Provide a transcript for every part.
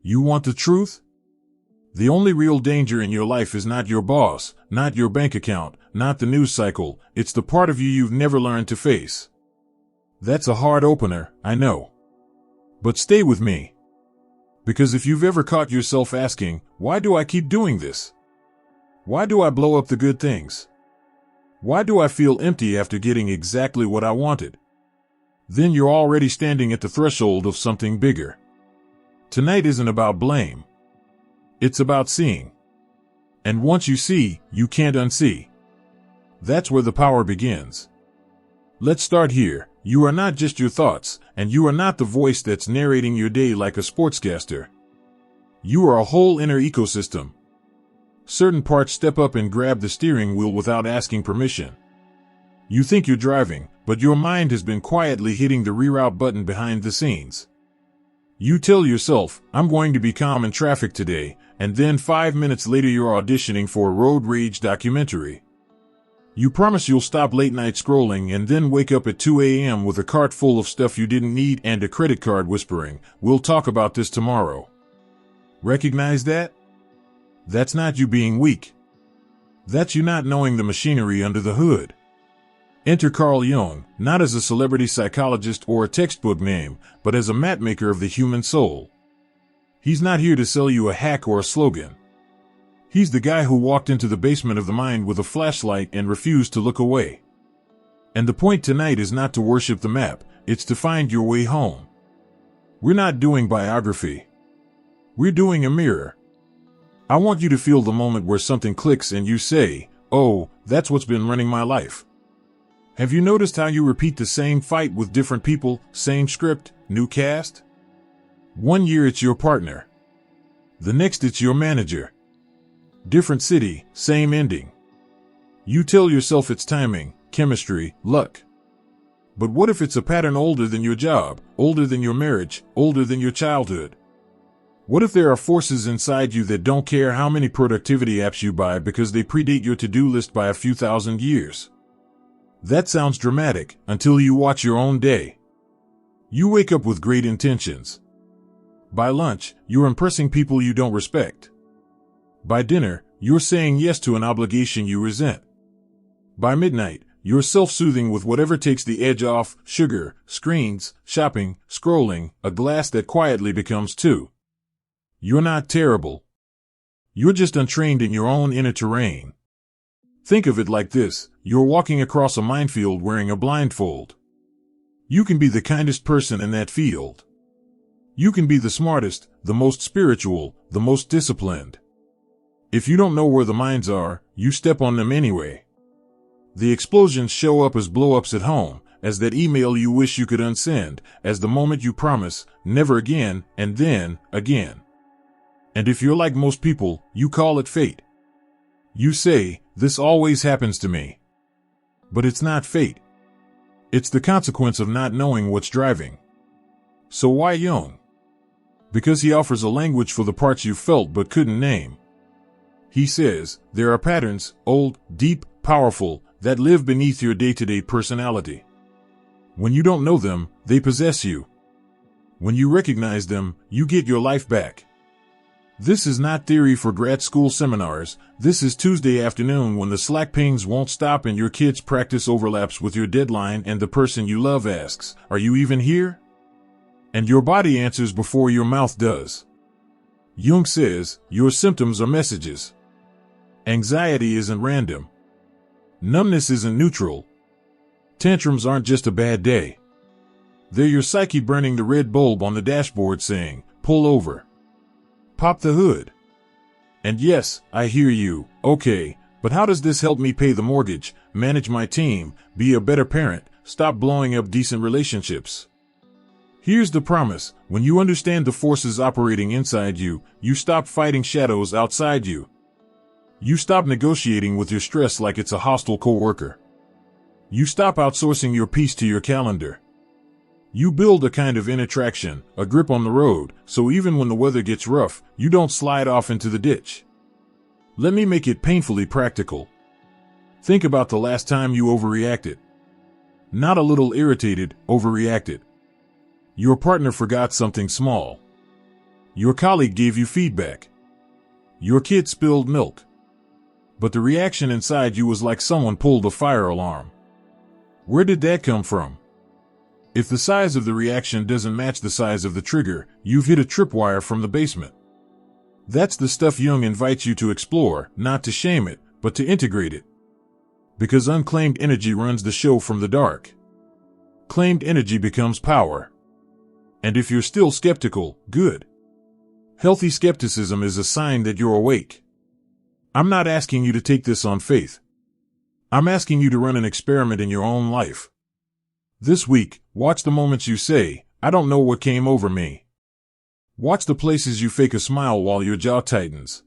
You want the truth? The only real danger in your life is not your boss, not your bank account, not the news cycle. It's the part of you you've never learned to face. That's a hard opener, I know. But stay with me. Because if you've ever caught yourself asking, why do I keep doing this? Why do I blow up the good things? Why do I feel empty after getting exactly what I wanted? Then you're already standing at the threshold of something bigger. Tonight isn't about blame. It's about seeing. And once you see, you can't unsee. That's where the power begins. Let's start here. You are not just your thoughts, and you are not the voice that's narrating your day like a sportscaster. You are a whole inner ecosystem. Certain parts step up and grab the steering wheel without asking permission. You think you're driving, but your mind has been quietly hitting the reroute button behind the scenes. You tell yourself, I'm going to be calm in traffic today, and then 5 minutes later you're auditioning for a road rage documentary. You promise you'll stop late night scrolling and then wake up at 2 a.m. with a cart full of stuff you didn't need and a credit card whispering, we'll talk about this tomorrow. Recognize that? That's not you being weak. That's you not knowing the machinery under the hood. Enter Carl Jung, not as a celebrity psychologist or a textbook name, but as a mapmaker of the human soul. He's not here to sell you a hack or a slogan. He's the guy who walked into the basement of the mind with a flashlight and refused to look away. And the point tonight is not to worship the map, it's to find your way home. We're not doing biography. We're doing a mirror. I want you to feel the moment where something clicks and you say, oh, that's what's been running my life. Have you noticed how you repeat the same fight with different people, same script, new cast? 1 year it's your partner. The next it's your manager. Different city, same ending. You tell yourself it's timing, chemistry, luck. But what if it's a pattern older than your job, older than your marriage, older than your childhood? What if there are forces inside you that don't care how many productivity apps you buy because they predate your to-do list by a few thousand years? That sounds dramatic until you watch your own day. You wake up with great intentions. By lunch, you're impressing people you don't respect. By dinner, you're saying yes to an obligation you resent. By midnight, you're self-soothing with whatever takes the edge off: sugar, screens, shopping, scrolling, a glass that quietly becomes two. You're not terrible. You're just untrained in your own inner terrain. Think of it like this: you're walking across a minefield wearing a blindfold. You can be the kindest person in that field. You can be the smartest, the most spiritual, the most disciplined. If you don't know where the mines are, you step on them anyway. The explosions show up as blow-ups at home, as that email you wish you could unsend, as the moment you promise, never again, and then, again. And if you're like most people, you call it fate. You say, this always happens to me. But it's not fate. It's the consequence of not knowing what's driving. So why Jung? Because he offers a language for the parts you felt but couldn't name. He says, there are patterns, old, deep, powerful, that live beneath your day-to-day personality. When you don't know them, they possess you. When you recognize them, you get your life back. This is not theory for grad school seminars. This is Tuesday afternoon when the Slack pings won't stop and your kids' practice overlaps with your deadline and the person you love asks, are you even here? And your body answers before your mouth does. Jung says, your symptoms are messages. Anxiety isn't random. Numbness isn't neutral. Tantrums aren't just a bad day. They're your psyche burning the red bulb on the dashboard saying, pull over. Pop the hood. And yes, I hear you. Okay, but how does this help me pay the mortgage, manage my team, be a better parent, stop blowing up decent relationships? Here's the promise. When you understand the forces operating inside you, you stop fighting shadows outside you. You stop negotiating with your stress like it's a hostile coworker. You stop outsourcing your peace to your calendar. You build a kind of inner traction, a grip on the road, so even when the weather gets rough, you don't slide off into the ditch. Let me make it painfully practical. Think about the last time you overreacted. Not a little irritated, overreacted. Your partner forgot something small. Your colleague gave you feedback. Your kid spilled milk. But the reaction inside you was like someone pulled a fire alarm. Where did that come from? If the size of the reaction doesn't match the size of the trigger, you've hit a tripwire from the basement. That's the stuff Jung invites you to explore, not to shame it, but to integrate it. Because unclaimed energy runs the show from the dark. Claimed energy becomes power. And if you're still skeptical, good. Healthy skepticism is a sign that you're awake. I'm not asking you to take this on faith. I'm asking you to run an experiment in your own life. This week, watch the moments you say, "I don't know what came over me." Watch the places you fake a smile while your jaw tightens.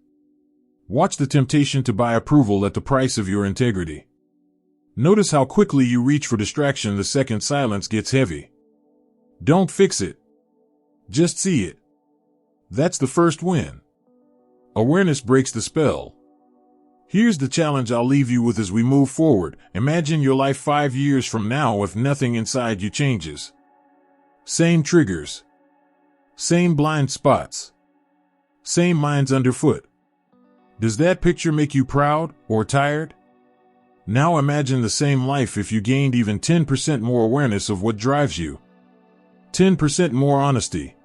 Watch the temptation to buy approval at the price of your integrity. Notice how quickly you reach for distraction the second silence gets heavy. Don't fix it. Just see it. That's the first win. Awareness breaks the spell. Here's the challenge I'll leave you with as we move forward. Imagine your life 5 years from now if nothing inside you changes. Same triggers. Same blind spots. Same minds underfoot. Does that picture make you proud or tired? Now imagine the same life if you gained even 10% more awareness of what drives you. 10% more honesty.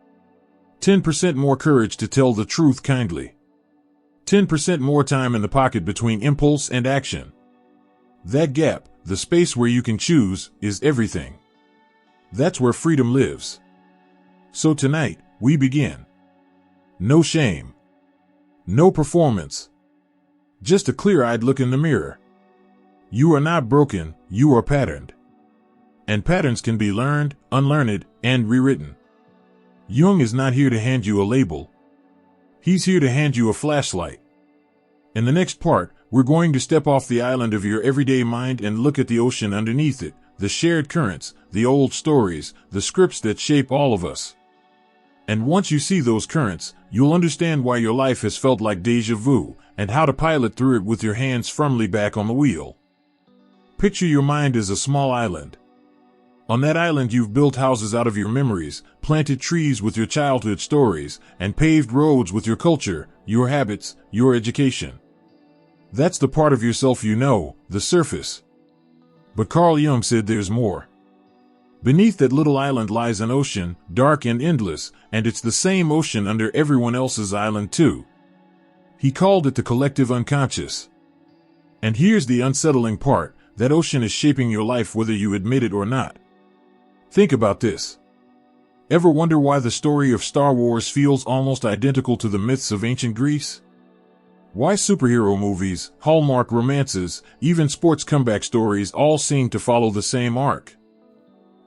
10% more courage to tell the truth kindly. 10% more time in the pocket between impulse and action. That gap, the space where you can choose, is everything. That's where freedom lives. So tonight, we begin. No shame. No performance. Just a clear-eyed look in the mirror. You are not broken, you are patterned. And patterns can be learned, unlearned, and rewritten. Jung is not here to hand you a label. He's here to hand you a flashlight. In the next part, we're going to step off the island of your everyday mind and look at the ocean underneath it, the shared currents, the old stories, the scripts that shape all of us. And once you see those currents, you'll understand why your life has felt like déjà vu, and how to pilot through it with your hands firmly back on the wheel. Picture your mind as a small island. On that island you've built houses out of your memories, planted trees with your childhood stories, and paved roads with your culture, your habits, your education. That's the part of yourself you know, the surface. But Carl Jung said there's more. Beneath that little island lies an ocean, dark and endless, and it's the same ocean under everyone else's island too. He called it the collective unconscious. And here's the unsettling part, that ocean is shaping your life whether you admit it or not. Think about this. Ever wonder why the story of Star Wars feels almost identical to the myths of ancient Greece? Why superhero movies, Hallmark romances, even sports comeback stories all seem to follow the same arc?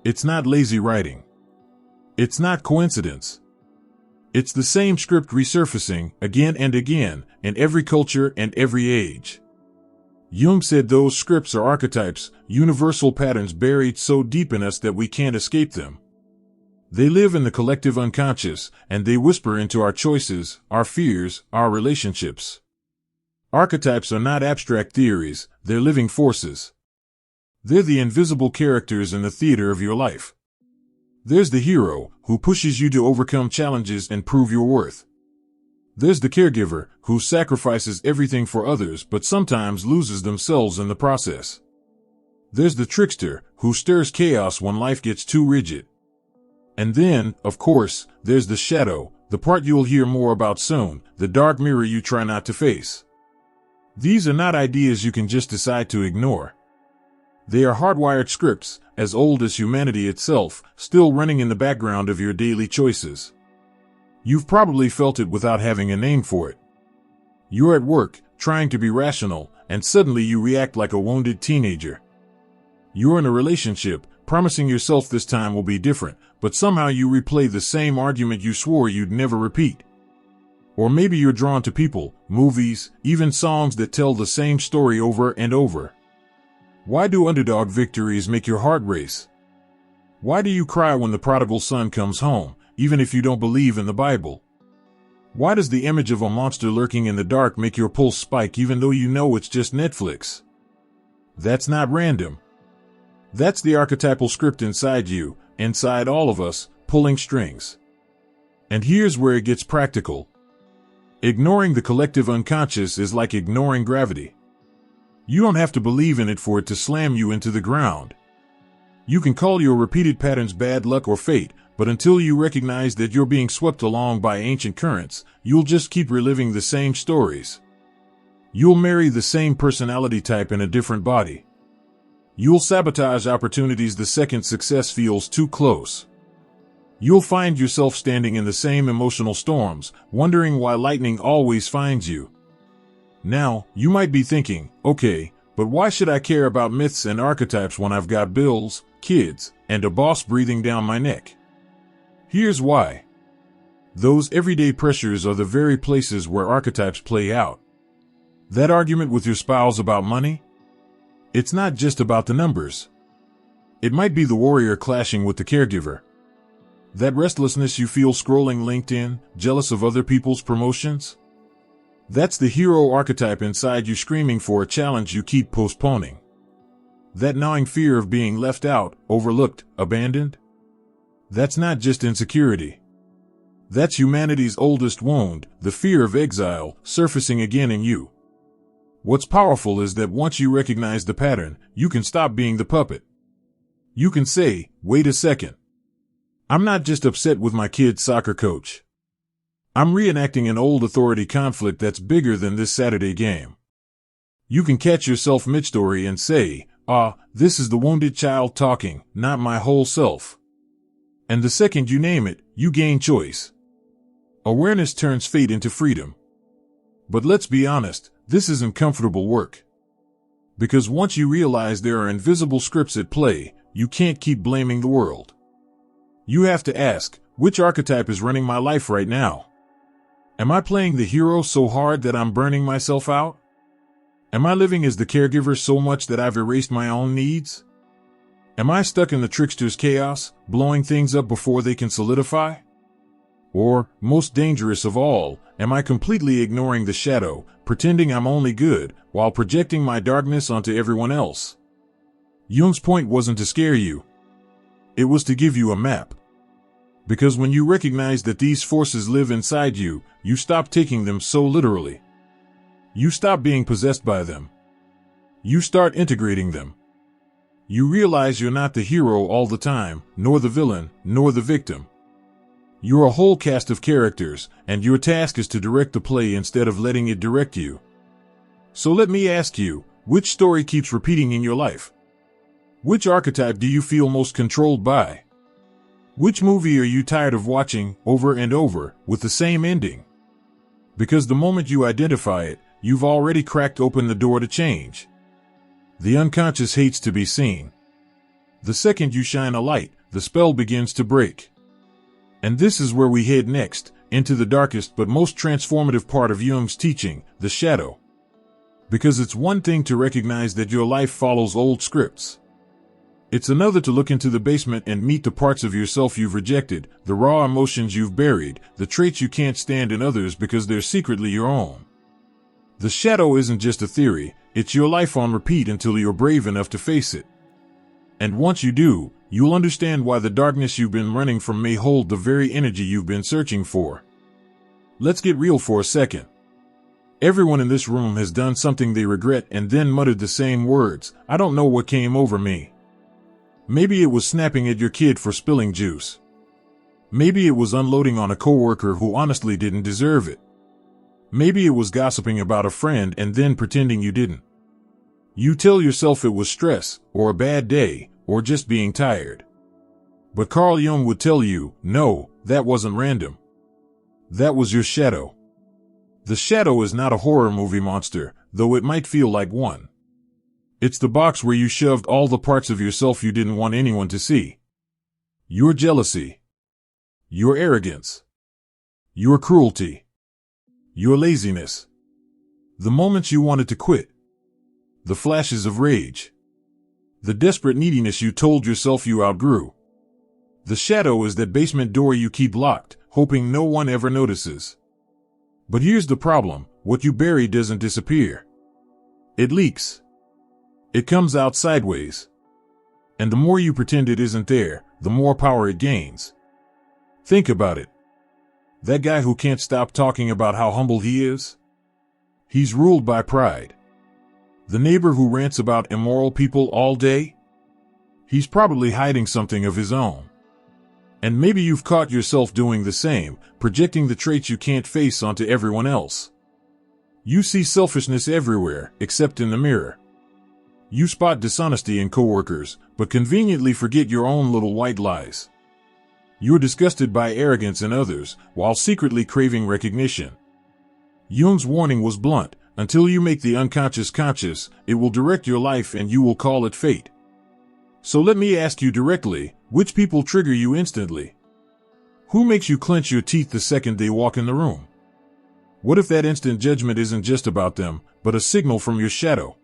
It's not lazy writing. It's not coincidence. It's the same script resurfacing again and again in every culture and every age. Jung said those scripts are archetypes, universal patterns buried so deep in us that we can't escape them. They live in the collective unconscious, and they whisper into our choices, our fears, our relationships. Archetypes are not abstract theories, they're living forces. They're the invisible characters in the theater of your life. There's the hero, who pushes you to overcome challenges and prove your worth. There's the caregiver, who sacrifices everything for others but sometimes loses themselves in the process. There's the trickster, who stirs chaos when life gets too rigid. And then, of course, there's the shadow, the part you'll hear more about soon, the dark mirror you try not to face. These are not ideas you can just decide to ignore. They are hardwired scripts, as old as humanity itself, still running in the background of your daily choices. You've probably felt it without having a name for it. You're at work, trying to be rational, and suddenly you react like a wounded teenager. You're in a relationship, promising yourself this time will be different, but somehow you replay the same argument you swore you'd never repeat. Or maybe you're drawn to people, movies, even songs that tell the same story over and over. Why do underdog victories make your heart race? Why do you cry when the prodigal son comes home, even if you don't believe in the Bible? Why does the image of a monster lurking in the dark make your pulse spike even though you know it's just Netflix? That's not random. That's the archetypal script inside you, inside all of us, pulling strings. And here's where it gets practical. Ignoring the collective unconscious is like ignoring gravity. You don't have to believe in it for it to slam you into the ground. You can call your repeated patterns bad luck or fate, but until you recognize that you're being swept along by ancient currents, you'll just keep reliving the same stories. You'll marry the same personality type in a different body. You'll sabotage opportunities the second success feels too close. You'll find yourself standing in the same emotional storms, wondering why lightning always finds you. Now, you might be thinking, okay, but why should I care about myths and archetypes when I've got bills, kids, and a boss breathing down my neck? Here's why. Those everyday pressures are the very places where archetypes play out. That argument with your spouse about money? It's not just about the numbers. It might be the warrior clashing with the caregiver. That restlessness you feel scrolling LinkedIn, jealous of other people's promotions? That's the hero archetype inside you screaming for a challenge you keep postponing. That gnawing fear of being left out, overlooked, abandoned? That's not just insecurity. That's humanity's oldest wound, the fear of exile, surfacing again in you. What's powerful is that once you recognize the pattern, you can stop being the puppet. You can say, wait a second. I'm not just upset with my kid's soccer coach. I'm reenacting an old authority conflict that's bigger than this Saturday game. You can catch yourself mid-story and say, this is the wounded child talking, not my whole self. And the second you name it, you gain choice. Awareness turns fate into freedom. But let's be honest, this isn't comfortable work. Because once you realize there are invisible scripts at play, you can't keep blaming the world. You have to ask, which archetype is running my life right now? Am I playing the hero so hard that I'm burning myself out? Am I living as the caregiver so much that I've erased my own needs? Am I stuck in the trickster's chaos, blowing things up before they can solidify? Or, most dangerous of all, am I completely ignoring the shadow, pretending I'm only good, while projecting my darkness onto everyone else? Jung's point wasn't to scare you. It was to give you a map. Because when you recognize that these forces live inside you, you stop taking them so literally. You stop being possessed by them. You start integrating them. You realize you're not the hero all the time, nor the villain, nor the victim. You're a whole cast of characters, and your task is to direct the play instead of letting it direct you. So let me ask you, which story keeps repeating in your life? Which archetype do you feel most controlled by? Which movie are you tired of watching over and over with the same ending? Because the moment you identify it, you've already cracked open the door to change. The unconscious hates to be seen. The second you shine a light, the spell begins to break. And this is where we head next, into the darkest but most transformative part of Jung's teaching, the shadow. Because it's one thing to recognize that your life follows old scripts. It's another to look into the basement and meet the parts of yourself you've rejected, the raw emotions you've buried, the traits you can't stand in others because they're secretly your own. The shadow isn't just a theory, it's your life on repeat until you're brave enough to face it. And once you do, you'll understand why the darkness you've been running from may hold the very energy you've been searching for. Let's get real for a second. Everyone in this room has done something they regret and then muttered the same words, I don't know what came over me. Maybe it was snapping at your kid for spilling juice. Maybe it was unloading on a coworker who honestly didn't deserve it. Maybe it was gossiping about a friend and then pretending you didn't. You tell yourself it was stress, or a bad day, or just being tired. But Carl Jung would tell you, no, that wasn't random. That was your shadow. The shadow is not a horror movie monster, though it might feel like one. It's the box where you shoved all the parts of yourself you didn't want anyone to see. Your jealousy. Your arrogance. Your cruelty. Your laziness. The moments you wanted to quit. The flashes of rage. The desperate neediness you told yourself you outgrew. The shadow is that basement door you keep locked, hoping no one ever notices. But here's the problem, what you bury doesn't disappear. It leaks. It comes out sideways. And the more you pretend it isn't there, the more power it gains. Think about it. That guy who can't stop talking about how humble he is? He's ruled by pride. The neighbor who rants about immoral people all day? He's probably hiding something of his own. And maybe you've caught yourself doing the same, projecting the traits you can't face onto everyone else. You see selfishness everywhere, except in the mirror. You spot dishonesty in coworkers, but conveniently forget your own little white lies. You're disgusted by arrogance in others, while secretly craving recognition. Jung's warning was blunt: until you make the unconscious conscious, it will direct your life and you will call it fate. So let me ask you directly, which people trigger you instantly? Who makes you clench your teeth the second they walk in the room? What if that instant judgment isn't just about them, but a signal from your shadow?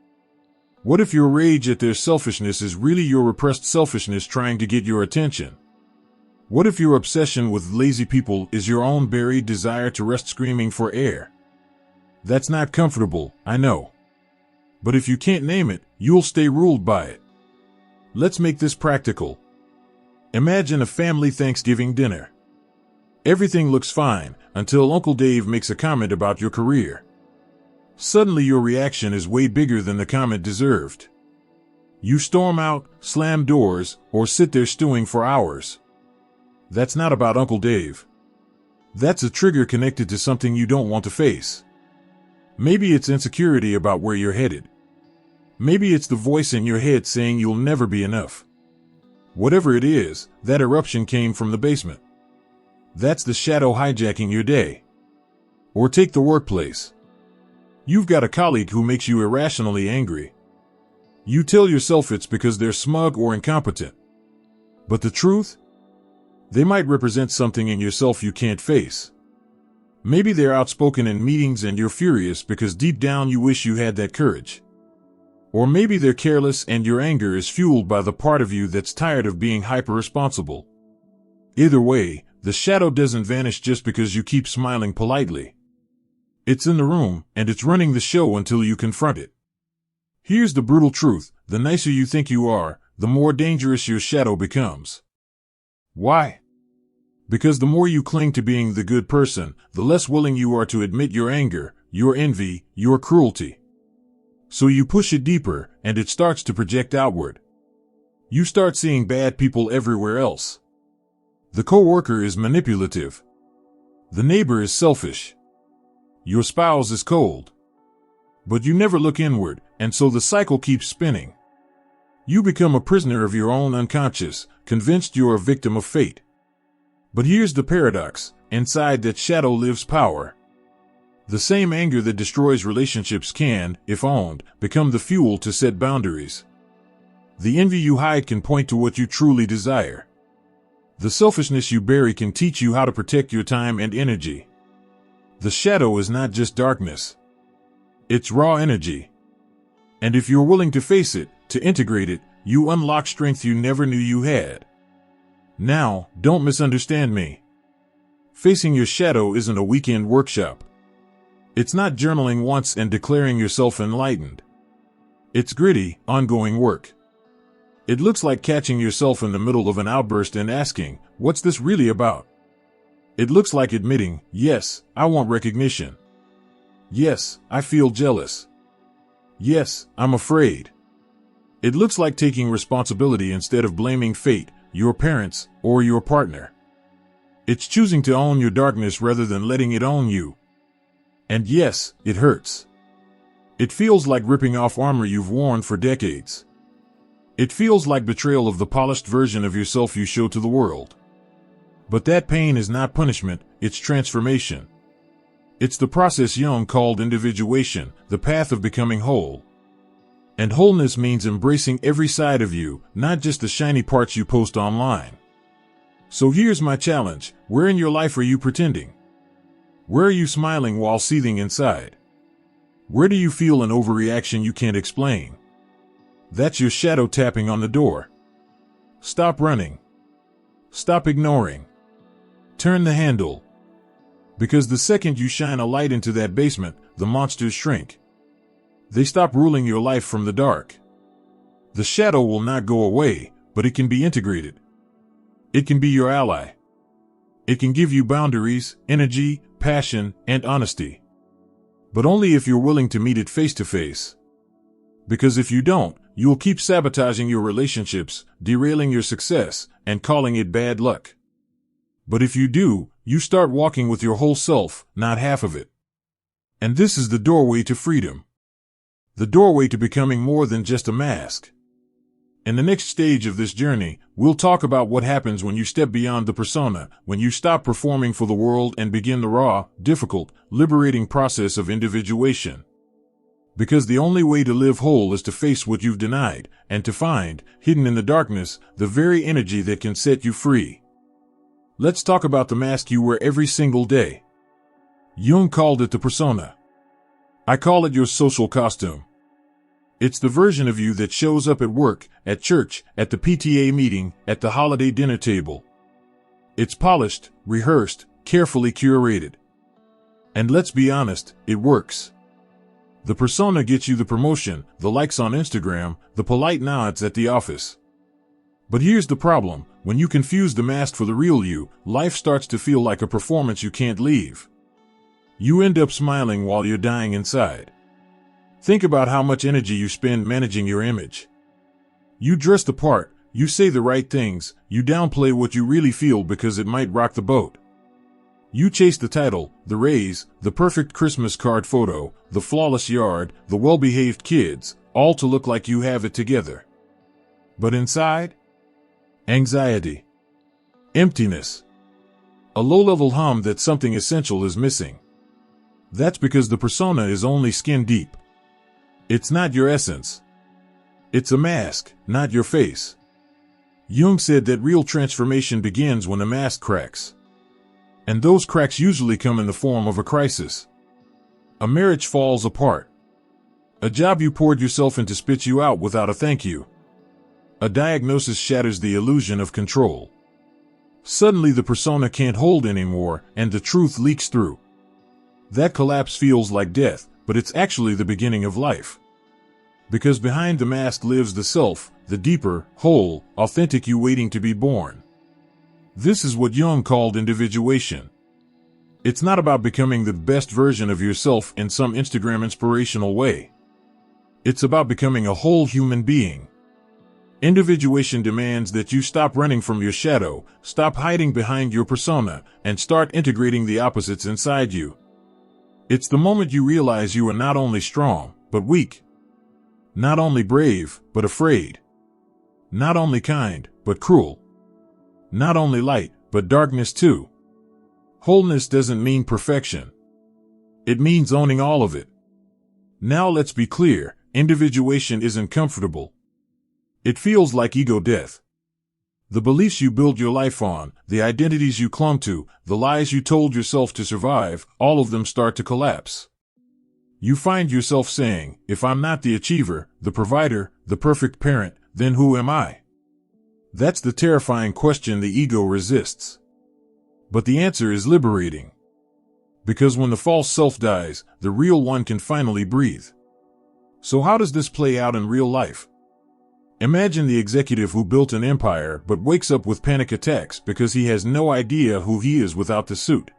What if your rage at their selfishness is really your repressed selfishness trying to get your attention? What if your obsession with lazy people is your own buried desire to rest screaming for air? That's not comfortable, I know. But if you can't name it, you'll stay ruled by it. Let's make this practical. Imagine a family Thanksgiving dinner. Everything looks fine, until Uncle Dave makes a comment about your career. Suddenly your reaction is way bigger than the comment deserved. You storm out, slam doors, or sit there stewing for hours. That's not about Uncle Dave. That's a trigger connected to something you don't want to face. Maybe it's insecurity about where you're headed. Maybe it's the voice in your head saying you'll never be enough. Whatever it is, that eruption came from the basement. That's the shadow hijacking your day. Or take the workplace. You've got a colleague who makes you irrationally angry. You tell yourself it's because they're smug or incompetent. But the truth? They might represent something in yourself you can't face. Maybe they're outspoken in meetings and you're furious because deep down you wish you had that courage. Or maybe they're careless and your anger is fueled by the part of you that's tired of being hyper-responsible. Either way, the shadow doesn't vanish just because you keep smiling politely. It's in the room, and it's running the show until you confront it. Here's the brutal truth: the nicer you think you are, the more dangerous your shadow becomes. Why? Because the more you cling to being the good person, the less willing you are to admit your anger, your envy, your cruelty. So you push it deeper, and it starts to project outward. You start seeing bad people everywhere else. The coworker is manipulative. The neighbor is selfish. Your spouse is cold. But you never look inward, and so the cycle keeps spinning. You become a prisoner of your own unconscious, convinced you're a victim of fate. But here's the paradox: inside that shadow lives power. The same anger that destroys relationships can, if owned, become the fuel to set boundaries. The envy you hide can point to what you truly desire. The selfishness you bury can teach you how to protect your time and energy. The shadow is not just darkness. It's raw energy. And if you're willing to face it, to integrate it, you unlock strength you never knew you had. Now, don't misunderstand me. Facing your shadow isn't a weekend workshop. It's not journaling once and declaring yourself enlightened. It's gritty, ongoing work. It looks like catching yourself in the middle of an outburst and asking, "What's this really about?" It looks like admitting, "Yes, I want recognition. Yes, I feel jealous. Yes, I'm afraid." It looks like taking responsibility instead of blaming fate, your parents, or your partner. It's choosing to own your darkness rather than letting it own you. And yes, it hurts. It feels like ripping off armor you've worn for decades. It feels like betrayal of the polished version of yourself you show to the world. But that pain is not punishment, it's transformation. It's the process Jung called individuation, the path of becoming whole. And wholeness means embracing every side of you, not just the shiny parts you post online. So here's my challenge: where in your life are you pretending? Where are you smiling while seething inside? Where do you feel an overreaction you can't explain? That's your shadow tapping on the door. Stop running. Stop ignoring. Turn the handle. Because the second you shine a light into that basement, the monsters shrink. They stop ruling your life from the dark. The shadow will not go away, but it can be integrated. It can be your ally. It can give you boundaries, energy, passion, and honesty. But only if you're willing to meet it face to face. Because if you don't, you'll keep sabotaging your relationships, derailing your success, and calling it bad luck. But if you do, you start walking with your whole self, not half of it. And this is the doorway to freedom. The doorway to becoming more than just a mask. In the next stage of this journey, we'll talk about what happens when you step beyond the persona, when you stop performing for the world and begin the raw, difficult, liberating process of individuation. Because the only way to live whole is to face what you've denied, and to find, hidden in the darkness, the very energy that can set you free. Let's talk about the mask you wear every single day. Jung called it the persona. I call it your social costume. It's the version of you that shows up at work, at church, at the PTA meeting, at the holiday dinner table. It's polished, rehearsed, carefully curated. And let's be honest, it works. The persona gets you the promotion, the likes on Instagram, the polite nods at the office. But here's the problem: when you confuse the mask for the real you, life starts to feel like a performance you can't leave. You end up smiling while you're dying inside. Think about how much energy you spend managing your image. You dress the part, you say the right things, you downplay what you really feel because it might rock the boat. You chase the title, the raise, the perfect Christmas card photo, the flawless yard, the well-behaved kids, all to look like you have it together. But inside? Anxiety. Emptiness. A low-level hum that something essential is missing. That's because the persona is only skin deep. It's not your essence. It's a mask, not your face. Jung said that real transformation begins when a mask cracks. And those cracks usually come in the form of a crisis. A marriage falls apart. A job you poured yourself into spits you out without a thank you. A diagnosis shatters the illusion of control. Suddenly the persona can't hold anymore, and the truth leaks through. That collapse feels like death, but it's actually the beginning of life. Because behind the mask lives the self, the deeper, whole, authentic you waiting to be born. This is what Jung called individuation. It's not about becoming the best version of yourself in some Instagram inspirational way. It's about becoming a whole human being. Individuation demands that you stop running from your shadow, stop hiding behind your persona, and start integrating the opposites inside you. It's the moment you realize you are not only strong, but weak. Not only brave, but afraid. Not only kind, but cruel. Not only light, but darkness too. Wholeness doesn't mean perfection. It means owning all of it. Now let's be clear, individuation isn't comfortable. It feels like ego death. The beliefs you build your life on, the identities you clung to, the lies you told yourself to survive, all of them start to collapse. You find yourself saying, if I'm not the achiever, the provider, the perfect parent, then who am I? That's the terrifying question the ego resists. But the answer is liberating. Because when the false self dies, the real one can finally breathe. So how does this play out in real life? Imagine the executive who built an empire but wakes up with panic attacks because he has no idea who he is without the suit.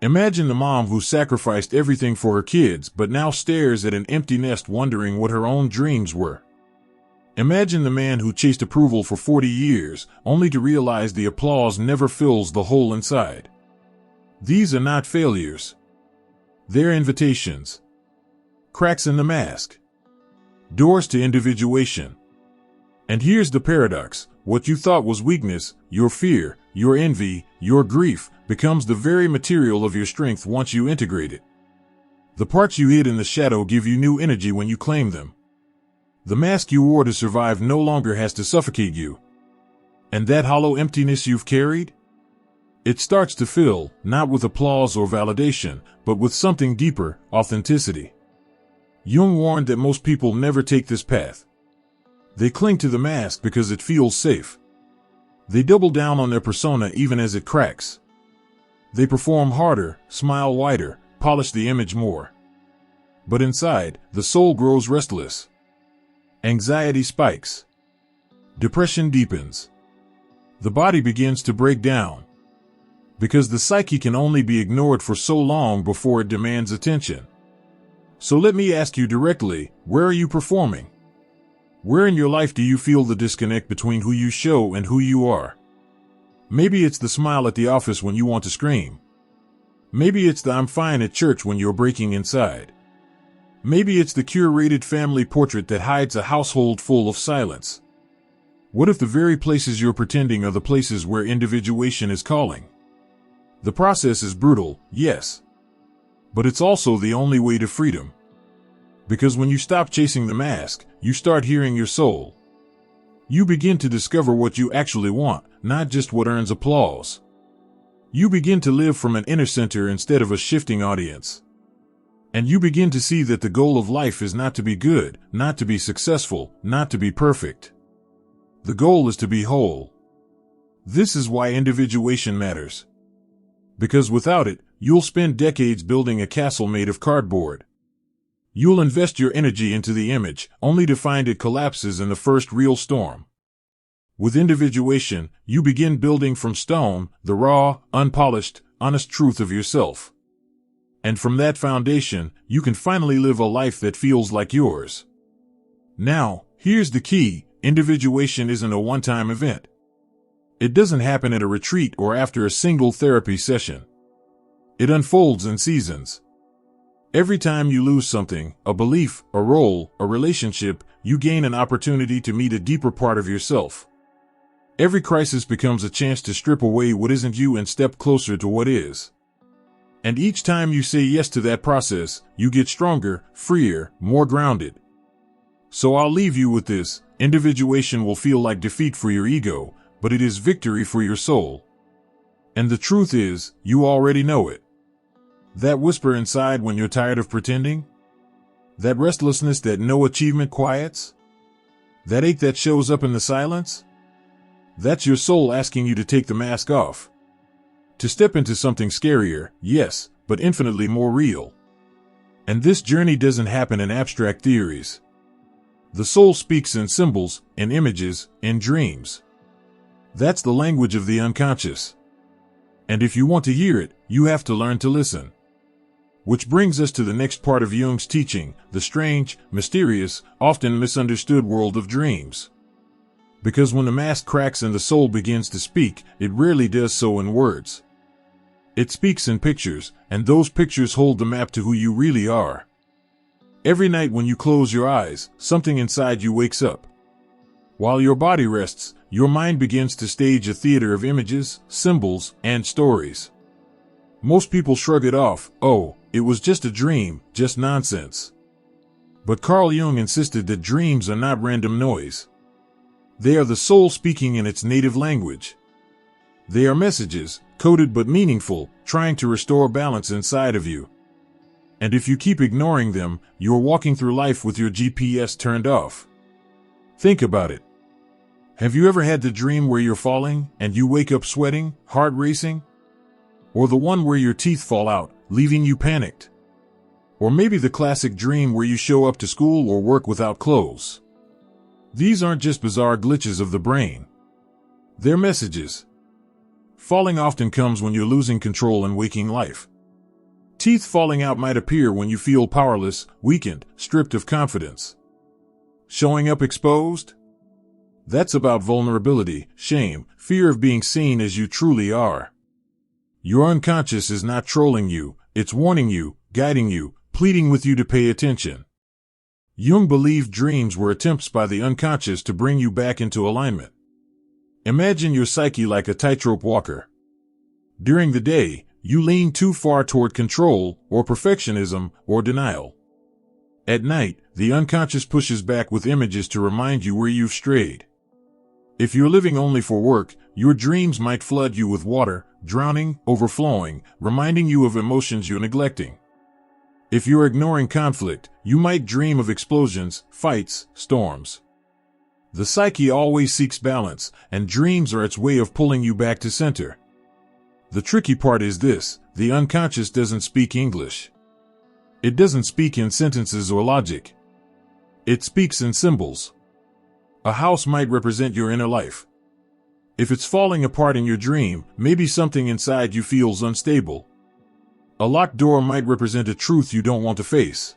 Imagine the mom who sacrificed everything for her kids but now stares at an empty nest wondering what her own dreams were. Imagine the man who chased approval for 40 years only to realize the applause never fills the hole inside. These are not failures. They're invitations. Cracks in the mask. Doors to individuation. And here's the paradox. What you thought was weakness, your fear, your envy, your grief, becomes the very material of your strength once you integrate it. The parts you hid in the shadow give you new energy when you claim them. The mask you wore to survive no longer has to suffocate you. And that hollow emptiness you've carried? It starts to fill, not with applause or validation, but with something deeper, authenticity. Jung warned that most people never take this path. They cling to the mask because it feels safe. They double down on their persona even as it cracks. They perform harder, smile wider, polish the image more. But inside, the soul grows restless. Anxiety spikes. Depression deepens. The body begins to break down. because the psyche can only be ignored for so long before it demands attention. So let me ask you directly, where are you performing? Where in your life do you feel the disconnect between who you show and who you are? Maybe it's the smile at the office when you want to scream. Maybe it's the I'm fine at church when you're breaking inside. Maybe it's the curated family portrait that hides a household full of silence. What if the very places you're pretending are the places where individuation is calling? The process is brutal, yes. But it's also the only way to freedom. Because when you stop chasing the mask, you start hearing your soul. You begin to discover what you actually want, not just what earns applause. You begin to live from an inner center instead of a shifting audience. And you begin to see that the goal of life is not to be good, not to be successful, not to be perfect. The goal is to be whole. This is why individuation matters. Because without it, you'll spend decades building a castle made of cardboard. You'll invest your energy into the image, only to find it collapses in the first real storm. With individuation, you begin building from stone, the raw, unpolished, honest truth of yourself. And from that foundation, you can finally live a life that feels like yours. Now, here's the key: individuation isn't a one-time event. It doesn't happen at a retreat or after a single therapy session. It unfolds in seasons. Every time you lose something, a belief, a role, a relationship, you gain an opportunity to meet a deeper part of yourself. Every crisis becomes a chance to strip away what isn't you and step closer to what is. And each time you say yes to that process, you get stronger, freer, more grounded. So I'll leave you with this: individuation will feel like defeat for your ego, but it is victory for your soul. And the truth is, you already know it. That whisper inside when you're tired of pretending? That restlessness that no achievement quiets? That ache that shows up in the silence? That's your soul asking you to take the mask off. To step into something scarier, yes, but infinitely more real. And this journey doesn't happen in abstract theories. The soul speaks in symbols, in images, in dreams. That's the language of the unconscious. And if you want to hear it, you have to learn to listen. Which brings us to the next part of Jung's teaching, the strange, mysterious, often misunderstood world of dreams. Because when the mask cracks and the soul begins to speak, it rarely does so in words. It speaks in pictures, and those pictures hold the map to who you really are. Every night when you close your eyes, something inside you wakes up. While your body rests, your mind begins to stage a theater of images, symbols, and stories. Most people shrug it off: oh, it was just a dream, just nonsense. But Carl Jung insisted that dreams are not random noise. They are the soul speaking in its native language. They are messages, coded but meaningful, trying to restore balance inside of you. And if you keep ignoring them, you're walking through life with your GPS turned off. Think about it. Have you ever had the dream where you're falling, and you wake up sweating, heart racing? Or the one where your teeth fall out, leaving you panicked? Or maybe the classic dream where you show up to school or work without clothes? These aren't just bizarre glitches of the brain. They're messages. Falling often comes when you're losing control in waking life. Teeth falling out might appear when you feel powerless, weakened, stripped of confidence. Showing up exposed? That's about vulnerability, shame, fear of being seen as you truly are. Your unconscious is not trolling you, it's warning you, guiding you, pleading with you to pay attention. Jung believed dreams were attempts by the unconscious to bring you back into alignment. Imagine your psyche like a tightrope walker. During the day, you lean too far toward control, or perfectionism, or denial. At night, the unconscious pushes back with images to remind you where you've strayed. If you're living only for work, your dreams might flood you with water, drowning, overflowing, reminding you of emotions you're neglecting. If you're ignoring conflict, you might dream of explosions, fights, storms. The psyche always seeks balance, and dreams are its way of pulling you back to center. The tricky part is this: the unconscious doesn't speak English. It doesn't speak in sentences or logic. It speaks in symbols. A house might represent your inner life. If it's falling apart in your dream, maybe something inside you feels unstable. A locked door might represent a truth you don't want to face.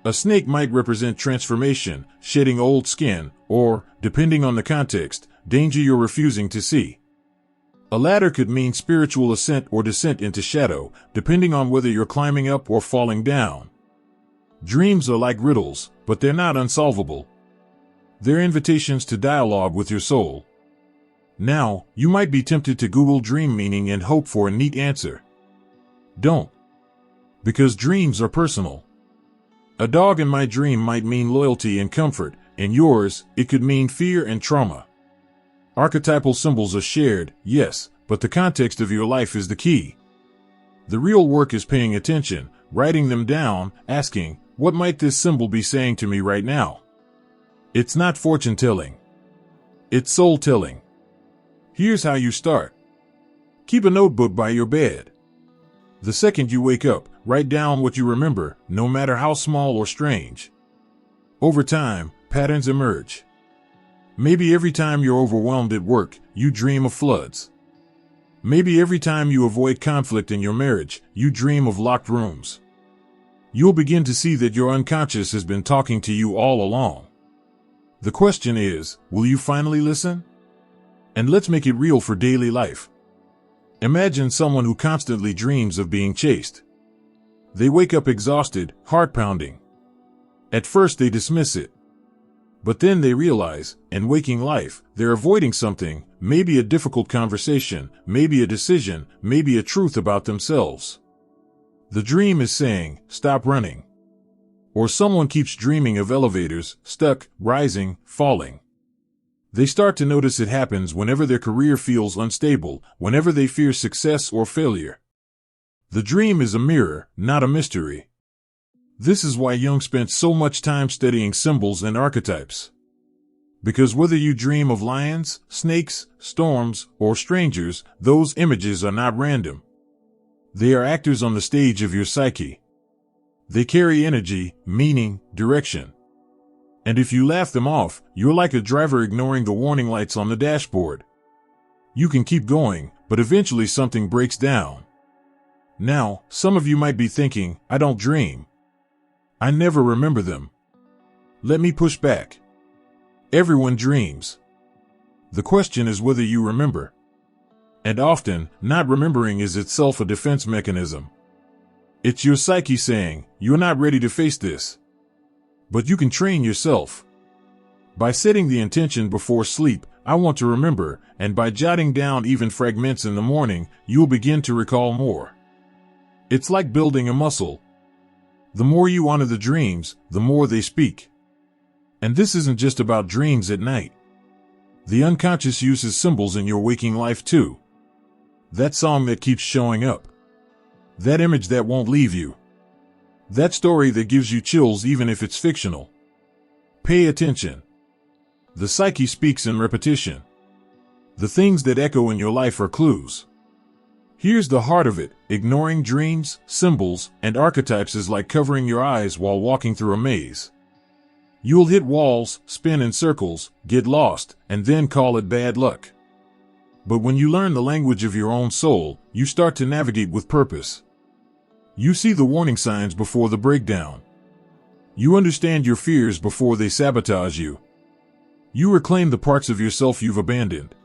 A snake might represent transformation, shedding old skin, or, depending on the context, danger you're refusing to see. A ladder could mean spiritual ascent or descent into shadow, depending on whether you're climbing up or falling down. Dreams are like riddles, but they're not unsolvable. They're invitations to dialogue with your soul. Now, you might be tempted to Google dream meaning and hope for a neat answer. Don't. Because dreams are personal. A dog in my dream might mean loyalty and comfort. In yours, it could mean fear and trauma. Archetypal symbols are shared, yes, but the context of your life is the key. The real work is paying attention, writing them down, asking, what might this symbol be saying to me right now? It's not fortune-telling. It's soul-telling. Here's how you start. Keep a notebook by your bed. The second you wake up, write down what you remember, no matter how small or strange. Over time, patterns emerge. Maybe every time you're overwhelmed at work, you dream of floods. Maybe every time you avoid conflict in your marriage, you dream of locked rooms. You'll begin to see that your unconscious has been talking to you all along. The question is, will you finally listen? And let's make it real for daily life. Imagine someone who constantly dreams of being chased. They wake up exhausted, heart pounding. At first they dismiss it. But then they realize, in waking life, they're avoiding something, maybe a difficult conversation, maybe a decision, maybe a truth about themselves. The dream is saying, stop running. Or someone keeps dreaming of elevators, stuck, rising, falling. They start to notice it happens whenever their career feels unstable, whenever they fear success or failure. The dream is a mirror, not a mystery. This is why Jung spent so much time studying symbols and archetypes. Because whether you dream of lions, snakes, storms, or strangers, those images are not random. They are actors on the stage of your psyche. They carry energy, meaning, direction. And if you laugh them off, you're like a driver ignoring the warning lights on the dashboard. You can keep going, but eventually something breaks down. Now, some of you might be thinking, I don't dream. I never remember them. Let me push back. Everyone dreams. The question is whether you remember. And often, not remembering is itself a defense mechanism. It's your psyche saying, you're not ready to face this. But you can train yourself. By setting the intention before sleep, I want to remember, and by jotting down even fragments in the morning, you'll begin to recall more. It's like building a muscle. The more you honor the dreams, the more they speak. And this isn't just about dreams at night. The unconscious uses symbols in your waking life too. That song that keeps showing up. That image that won't leave you. That story that gives you chills even if it's fictional. Pay attention. The psyche speaks in repetition. The things that echo in your life are clues. Here's the heart of it. Ignoring dreams, symbols, and archetypes is like covering your eyes while walking through a maze. You'll hit walls, spin in circles, get lost, and then call it bad luck. But when you learn the language of your own soul, you start to navigate with purpose. You see the warning signs before the breakdown. You understand your fears before they sabotage you. You reclaim the parts of yourself you've abandoned.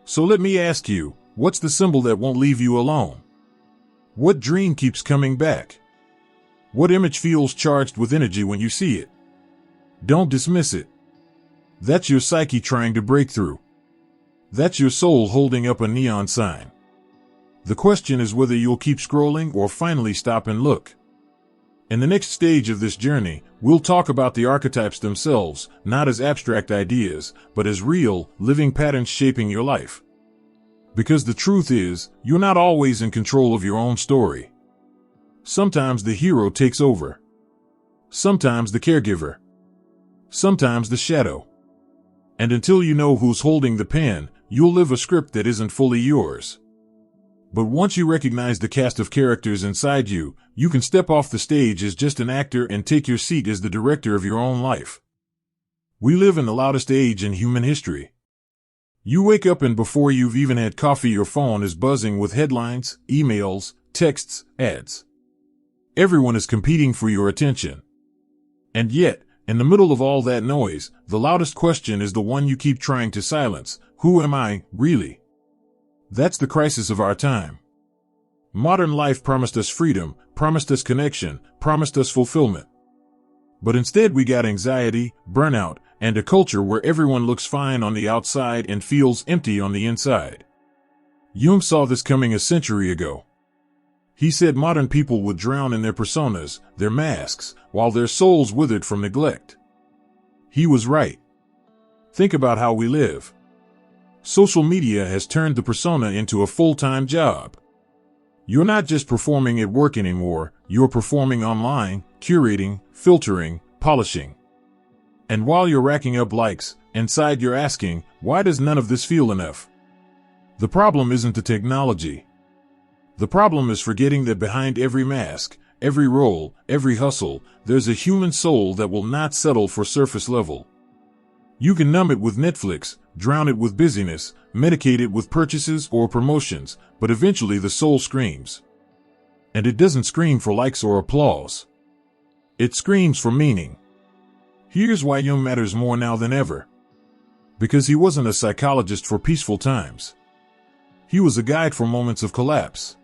So let me ask you, what's the symbol that won't leave you alone? What dream keeps coming back? What image feels charged with energy when you see it? Don't dismiss it. That's your psyche trying to break through. That's your soul holding up a neon sign. The question is whether you'll keep scrolling or finally stop and look. In the next stage of this journey, we'll talk about the archetypes themselves, not as abstract ideas, but as real, living patterns shaping your life. Because the truth is, you're not always in control of your own story. Sometimes the hero takes over. Sometimes the caregiver. Sometimes the shadow. And until you know who's holding the pen, you'll live a script that isn't fully yours. But once you recognize the cast of characters inside you, you can step off the stage as just an actor and take your seat as the director of your own life. We live in the loudest age in human history. You wake up and before you've even had coffee, your phone is buzzing with headlines, emails, texts, ads. Everyone is competing for your attention. And yet, in the middle of all that noise, the loudest question is the one you keep trying to silence. Who am I, really? That's the crisis of our time. Modern life promised us freedom, promised us connection, promised us fulfillment. But instead we got anxiety, burnout, and a culture where everyone looks fine on the outside and feels empty on the inside. Jung saw this coming a century ago. He said modern people would drown in their personas, their masks, while their souls withered from neglect. He was right. Think about how we live. Social media has turned the persona into a full-time job. You're not just performing at work anymore, you're performing online, curating, filtering, polishing. And while you're racking up likes, inside you're asking, why does none of this feel enough? The problem isn't the technology. The problem is forgetting that behind every mask, every role, every hustle, there's a human soul that will not settle for surface level. You can numb it with Netflix, drown it with busyness, medicate it with purchases or promotions, but eventually the soul screams. And it doesn't scream for likes or applause. It screams for meaning. Here's why Jung matters more now than ever. Because he wasn't a psychologist for peaceful times. He was a guide for moments of collapse.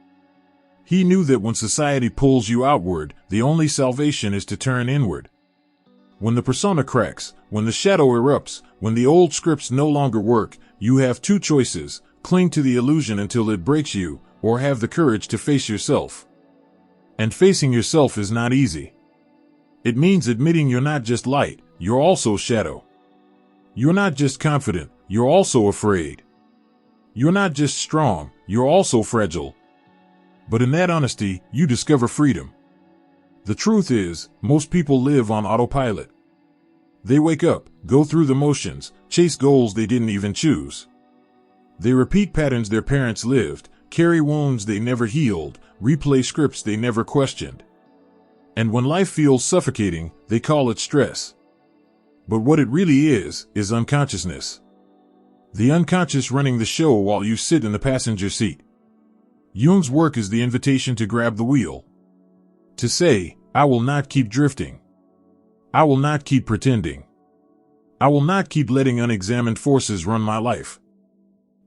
He knew that when society pulls you outward, the only salvation is to turn inward. When the persona cracks, when the shadow erupts, when the old scripts no longer work, you have two choices: cling to the illusion until it breaks you, or have the courage to face yourself. And facing yourself is not easy. It means admitting you're not just light, you're also shadow. You're not just confident, you're also afraid. You're not just strong, you're also fragile. But in that honesty, you discover freedom. The truth is, most people live on autopilot. They wake up, go through the motions, chase goals they didn't even choose. They repeat patterns their parents lived, carry wounds they never healed, replay scripts they never questioned. And when life feels suffocating, they call it stress. But what it really is unconsciousness. The unconscious running the show while you sit in the passenger seat. Jung's work is the invitation to grab the wheel. To say, I will not keep drifting. I will not keep pretending. I will not keep letting unexamined forces run my life.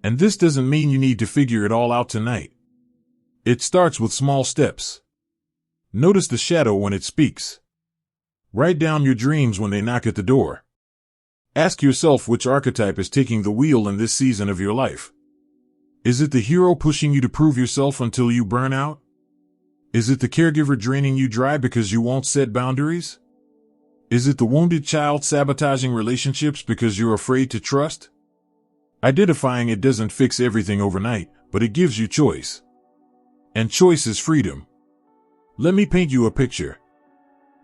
And this doesn't mean you need to figure it all out tonight. It starts with small steps. Notice the shadow when it speaks. Write down your dreams when they knock at the door. Ask yourself which archetype is taking the wheel in this season of your life. Is it the hero pushing you to prove yourself until you burn out? Is it the caregiver draining you dry because you won't set boundaries? Is it the wounded child sabotaging relationships because you're afraid to trust? Identifying it doesn't fix everything overnight, but it gives you choice. And choice is freedom. Let me paint you a picture.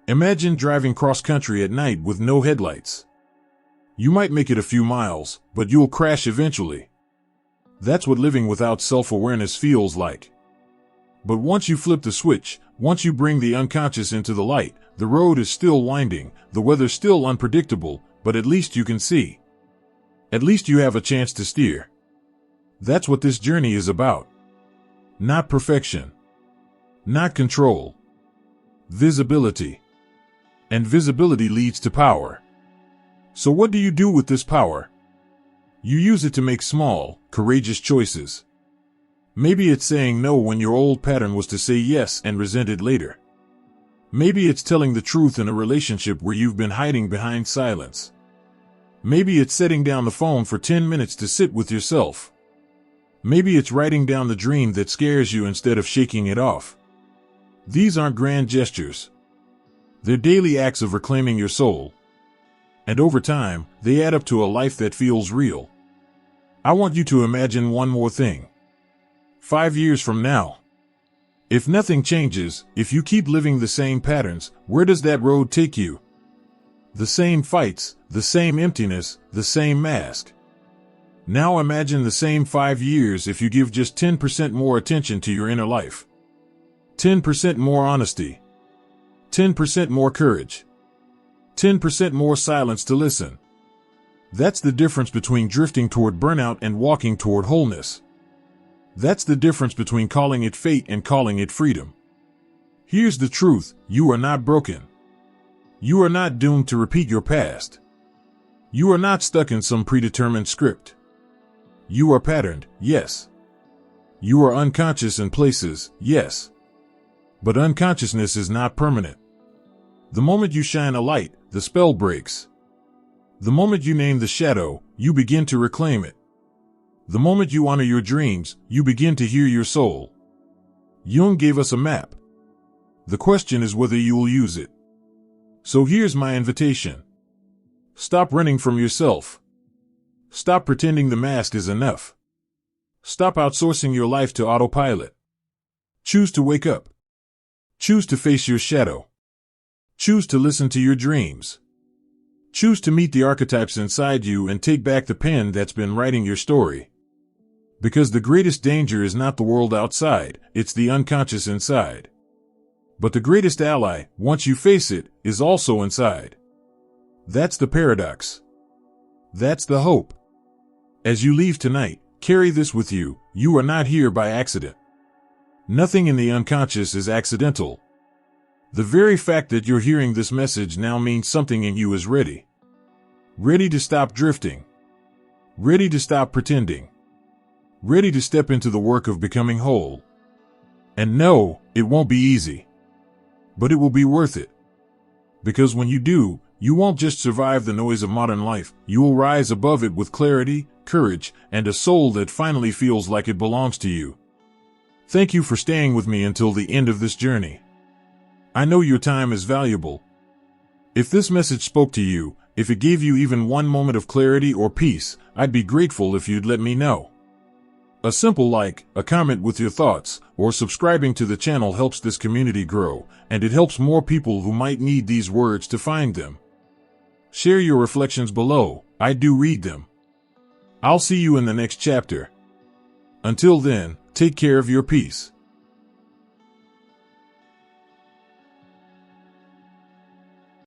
Imagine driving cross-country at night with no headlights. You might make it a few miles, but you'll crash eventually. That's what living without self-awareness feels like. But once you flip the switch, once you bring the unconscious into the light, the road is still winding, the weather's still unpredictable, but at least you can see. At least you have a chance to steer. That's what this journey is about. Not perfection. Not control. Visibility. And visibility leads to power. So what do you do with this power? You use it to make small, courageous choices. Maybe it's saying no when your old pattern was to say yes and resent it later. Maybe it's telling the truth in a relationship where you've been hiding behind silence. Maybe it's setting down the phone for 10 minutes to sit with yourself. Maybe it's writing down the dream that scares you instead of shaking it off. These aren't grand gestures. They're daily acts of reclaiming your soul. And over time, they add up to a life that feels real. I want you to imagine one more thing. 5 years from now. If nothing changes, if you keep living the same patterns, where does that road take you? The same fights, the same emptiness, the same mask. Now imagine the same 5 years if you give just 10% more attention to your inner life. 10% more honesty. 10% more courage. 10% more silence to listen. That's the difference between drifting toward burnout and walking toward wholeness. That's the difference between calling it fate and calling it freedom. Here's the truth: you are not broken. You are not doomed to repeat your past. You are not stuck in some predetermined script. You are patterned, yes. You are unconscious in places, yes. But unconsciousness is not permanent. The moment you shine a light, the spell breaks. The moment you name the shadow, you begin to reclaim it. The moment you honor your dreams, you begin to hear your soul. Jung gave us a map. The question is whether you will use it. So here's my invitation. Stop running from yourself. Stop pretending the mask is enough. Stop outsourcing your life to autopilot. Choose to wake up. Choose to face your shadow. Choose to listen to your dreams. Choose to meet the archetypes inside you and take back the pen that's been writing your story. Because the greatest danger is not the world outside, it's the unconscious inside. But the greatest ally, once you face it, is also inside. That's the paradox. That's the hope. As you leave tonight, carry this with you: you are not here by accident. Nothing in the unconscious is accidental. The very fact that you're hearing this message now means something in you is ready. Ready to stop drifting. Ready to stop pretending. Ready to step into the work of becoming whole. And no, it won't be easy. But it will be worth it. Because when you do, you won't just survive the noise of modern life, you will rise above it with clarity, courage, and a soul that finally feels like it belongs to you. Thank you for staying with me until the end of this journey. I know your time is valuable. If this message spoke to you, if it gave you even one moment of clarity or peace, I'd be grateful if you'd let me know. A simple like, a comment with your thoughts, or subscribing to the channel helps this community grow, and it helps more people who might need these words to find them. Share your reflections below. I do read them. I'll see you in the next chapter. Until then, take care of your peace.